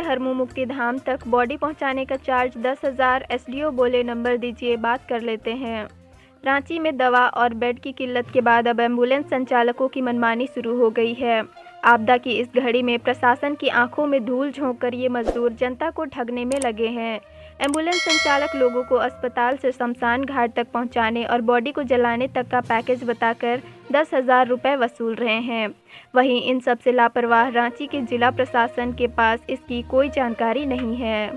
हरमू मुक्ति धाम तक बॉडी पहुंचाने का चार्ज 10,000। एसडीओ बोले नंबर दीजिए, बात कर लेते हैं। रांची में दवा और बेड की किल्लत के बाद अब एम्बुलेंस संचालकों की मनमानी शुरू हो गई है। आपदा की इस घड़ी में प्रशासन की आंखों में धूल झोंककर ये मजदूर जनता को ठगने में लगे हैं। एम्बुलेंस संचालक लोगों को अस्पताल से शमशान घाट तक पहुंचाने और बॉडी को जलाने तक का पैकेज बताकर 10,000 रुपये वसूल रहे हैं। वहीं इन सबसे लापरवाह रांची के जिला प्रशासन के पास इसकी कोई जानकारी नहीं है।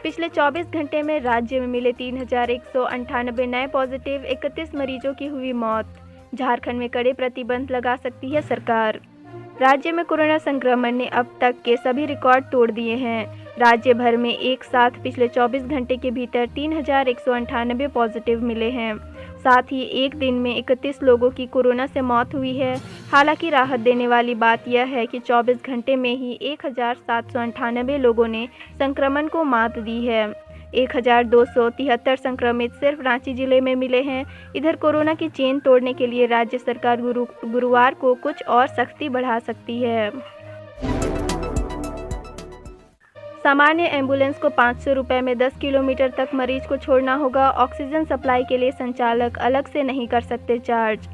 पिछले 24 घंटे में राज्य में मिले 3,198 नए पॉजिटिव, 31 मरीजों की हुई मौत। झारखंड में कड़े प्रतिबंध लगा सकती है सरकार। राज्य में कोरोना संक्रमण ने अब तक के सभी रिकॉर्ड तोड़ दिए हैं। राज्य भर में एक साथ पिछले 24 घंटे के भीतर 3,198 पॉजिटिव मिले हैं। साथ ही एक दिन में 31 लोगों की कोरोना से मौत हुई है। हालांकि राहत देने वाली बात यह है कि 24 घंटे में ही 1,798 लोगों ने संक्रमण को मात दी है। 1,273 संक्रमित सिर्फ रांची जिले में मिले हैं। इधर कोरोना की चेन तोड़ने के लिए राज्य सरकार गुरुवार को कुछ और सख्ती बढ़ा सकती है। सामान्य एम्बुलेंस को 500 रुपये में 10 किलोमीटर तक मरीज को छोड़ना होगा। ऑक्सीजन सप्लाई के लिए संचालक अलग से नहीं कर सकते चार्ज।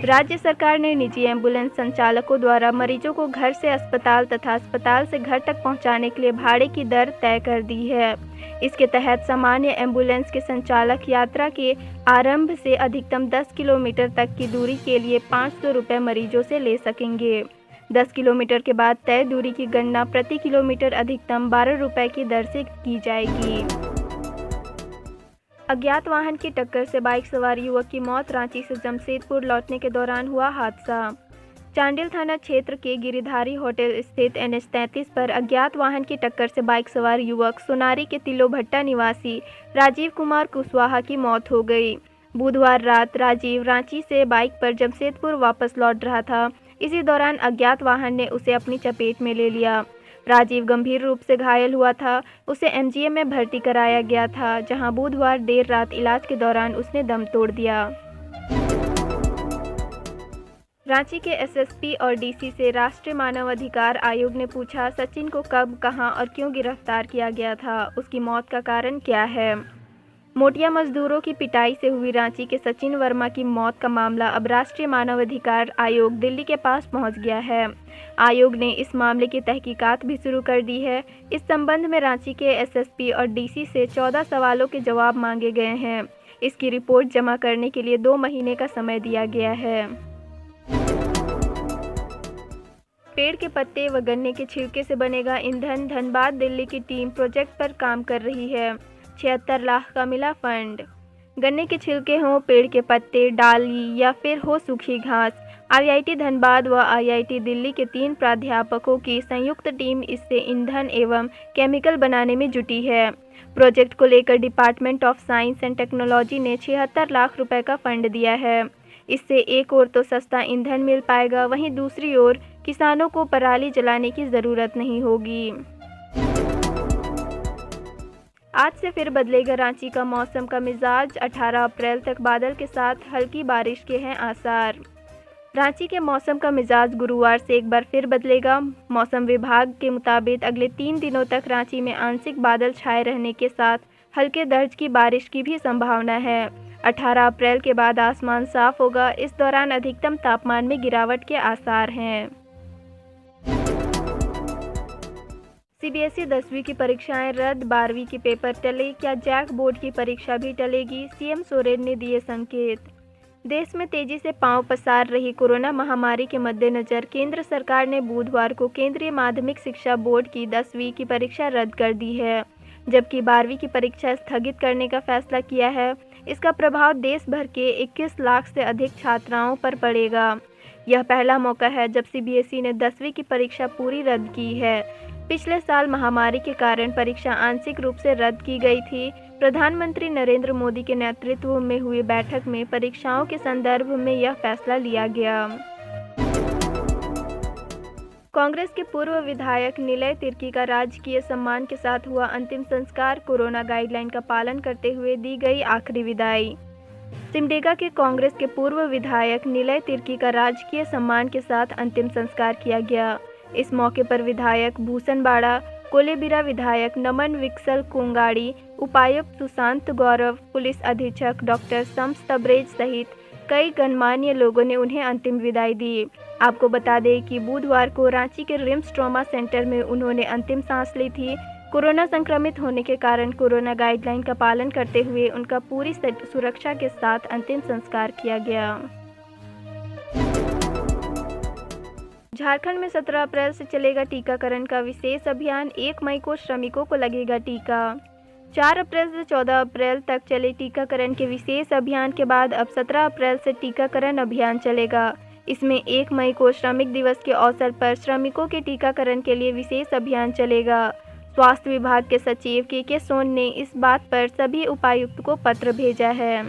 राज्य सरकार ने निजी एम्बुलेंस संचालकों द्वारा मरीजों को घर से अस्पताल तथा अस्पताल से घर तक पहुंचाने के लिए भाड़े की दर तय कर दी है। इसके तहत सामान्य एम्बुलेंस के संचालक यात्रा के आरंभ से अधिकतम 10 किलोमीटर तक की दूरी के लिए 500 रुपये मरीजों से ले सकेंगे। 10 किलोमीटर के बाद तय दूरी की गणना प्रति किलोमीटर अधिकतम 12 रुपये की दर से की जाएगी। अज्ञात वाहन की टक्कर से बाइक सवार युवक की मौत। रांची से जमशेदपुर लौटने के दौरान हुआ हादसा। चांडिल थाना क्षेत्र के गिरिधारी होटल स्थित NH 33 पर अज्ञात वाहन की टक्कर से बाइक सवार युवक सोनारी के तिलोभट्टा निवासी राजीव कुमार कुशवाहा की मौत हो गई। बुधवार रात राजीव रांची से बाइक पर जमशेदपुर वापस लौट रहा था। इसी दौरान अज्ञात वाहन ने उसे अपनी चपेट में ले लिया। राजीव गंभीर रूप से घायल हुआ था। उसे MGM में भर्ती कराया गया था, जहां बुधवार देर रात इलाज के दौरान उसने दम तोड़ दिया। रांची के SSP और DC से राष्ट्रीय मानव अधिकार आयोग ने पूछा, सचिन को कब, कहां और क्यों गिरफ्तार किया गया था? उसकी मौत का कारण क्या है? मोटिया मजदूरों की पिटाई से हुई रांची के सचिन वर्मा की मौत का मामला अब राष्ट्रीय मानवाधिकार आयोग दिल्ली के पास पहुंच गया है। आयोग ने इस मामले की तहकीकात भी शुरू कर दी है। इस संबंध में रांची के SSP और DC से 14 सवालों के जवाब मांगे गए हैं। इसकी रिपोर्ट जमा करने के लिए 2 महीने का समय दिया गया है। पेड़ के पत्ते व गन्ने के छिलके से बनेगा ईंधन। धनबाद दिल्ली की टीम प्रोजेक्ट पर काम कर रही है। 76 लाख का मिला फंड। गन्ने के छिलके हों, पेड़ के पत्ते, डाली या फिर हो सूखी घास, IIT धनबाद व IIT दिल्ली के 3 प्राध्यापकों की संयुक्त टीम इससे ईंधन एवं केमिकल बनाने में जुटी है। प्रोजेक्ट को लेकर department of science and technology ने 76 लाख रुपए का फंड दिया है। इससे एक ओर तो सस्ता ईंधन मिल पाएगा, वहीं दूसरी ओर किसानों को पराली जलाने की ज़रूरत नहीं होगी। आज से फिर बदलेगा रांची का मौसम का मिजाज। 18 अप्रैल तक बादल के साथ हल्की बारिश के हैं आसार। रांची के मौसम का मिजाज गुरुवार से एक बार फिर बदलेगा। मौसम विभाग के मुताबिक अगले 3 दिनों तक रांची में आंशिक बादल छाए रहने के साथ हल्के दर्ज की बारिश की भी संभावना है। 18 अप्रैल के बाद आसमान साफ होगा। इस दौरान अधिकतम तापमान में गिरावट के आसार हैं। CBSE 10वीं की परीक्षाएं रद्द, 12वीं की पेपर टले। क्या जैक बोर्ड की परीक्षा भी टलेगी? CM सोरेन ने दिए संकेत। देश में तेजी से पांव पसार रही कोरोना महामारी के मद्देनजर केंद्र सरकार ने बुधवार को केंद्रीय माध्यमिक शिक्षा बोर्ड की 10वीं की परीक्षा रद्द कर दी है, जबकि 12वीं की परीक्षा स्थगित करने का फैसला किया है। इसका प्रभाव देश भर के 21 लाख से अधिक छात्राओं पर पड़ेगा। यह पहला मौका है जब CBSE ने 10वीं की परीक्षा पूरी रद्द की है। पिछले साल महामारी के कारण परीक्षा आंशिक रूप से रद्द की गई थी। प्रधानमंत्री नरेंद्र मोदी के नेतृत्व में हुई बैठक में परीक्षाओं के संदर्भ में यह फैसला लिया गया। कांग्रेस के पूर्व विधायक निलय तिर्की का राजकीय सम्मान के साथ हुआ अंतिम संस्कार। कोरोना गाइडलाइन का पालन करते हुए दी गई आखिरी विदाई। सिमडेगा के कांग्रेस के पूर्व विधायक निलय तिर्की का राजकीय सम्मान के साथ अंतिम संस्कार किया गया। इस मौके पर विधायक भूषण बाड़ा, कोलेबिरा विधायक नमन विक्सल कोंगाड़ी, उपायुक्त सुशांत गौरव, पुलिस अधीक्षक डॉक्टर शम्स तबरेज सहित कई गणमान्य लोगों ने उन्हें अंतिम विदाई दी। आपको बता दें कि बुधवार को रांची के रिम्स ट्रॉमा सेंटर में उन्होंने अंतिम सांस ली थी। कोरोना संक्रमित होने के कारण कोरोना गाइडलाइन का पालन करते हुए उनका पूरी सुरक्षा के साथ अंतिम संस्कार किया गया। झारखंड में 17 अप्रैल से चलेगा टीकाकरण का विशेष अभियान। 1 मई को श्रमिकों को लगेगा टीका। 4 अप्रैल से 14 अप्रैल तक चले टीकाकरण के विशेष अभियान के बाद अब 17 अप्रैल से टीकाकरण अभियान चलेगा। इसमें 1 मई को श्रमिक दिवस के अवसर पर श्रमिकों के टीकाकरण के लिए विशेष अभियान चलेगा। स्वास्थ्य विभाग के सचिव के सोन ने इस बात पर सभी उपायुक्त को पत्र भेजा है।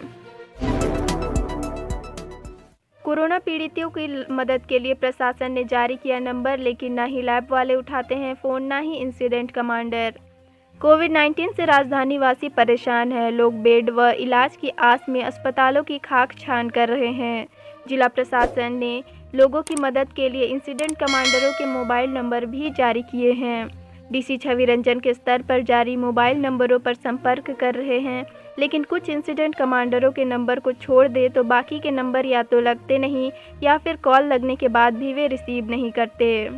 कोरोना पीड़ितों की मदद के लिए प्रशासन ने जारी किया नंबर, लेकिन ना ही लैब वाले उठाते हैं फ़ोन, ना ही इंसिडेंट कमांडर। कोविड-19 से राजधानी वासी परेशान है। लोग बेड व इलाज की आस में अस्पतालों की खाक छान कर रहे हैं। जिला प्रशासन ने लोगों की मदद के लिए इंसिडेंट कमांडरों के मोबाइल नंबर भी जारी किए हैं। डीसी छवि रंजन के स्तर पर जारी मोबाइल नंबरों पर संपर्क कर रहे हैं, लेकिन कुछ इंसिडेंट कमांडरों के नंबर को छोड़ दे तो बाकी के नंबर या तो लगते नहीं या फिर कॉल लगने के बाद भी वे रिसीव नहीं करते।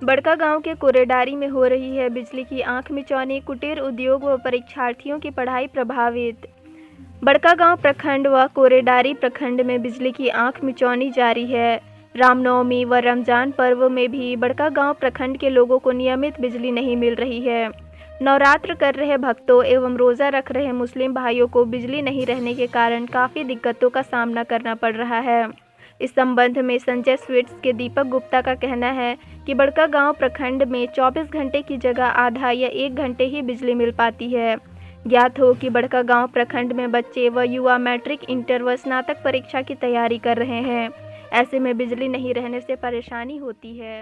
बड़कागांव के कोरेडारी में हो रही है बिजली की आंख मिचौनी। कुटीर उद्योग व परीक्षार्थियों की पढ़ाई प्रभावित। बड़कागांव प्रखंड व कोरेडारी प्रखंड में बिजली की आंख मिचौनी जारी है। रामनवमी व रमजान पर्व में भी बड़कागांव प्रखंड के लोगों को नियमित बिजली नहीं मिल रही है। नवरात्र कर रहे भक्तों एवं रोज़ा रख रहे मुस्लिम भाइयों को बिजली नहीं रहने के कारण काफ़ी दिक्कतों का सामना करना पड़ रहा है। इस संबंध में संजय स्वीट्स के दीपक गुप्ता का कहना है कि बड़कागांव प्रखंड में 24 घंटे की जगह आधा या 1 घंटे ही बिजली मिल पाती है। ज्ञात हो कि बड़कागांव प्रखंड में बच्चे व युवा मैट्रिक, इंटर व स्नातक परीक्षा की तैयारी कर रहे हैं। ऐसे में बिजली नहीं रहने से परेशानी होती है।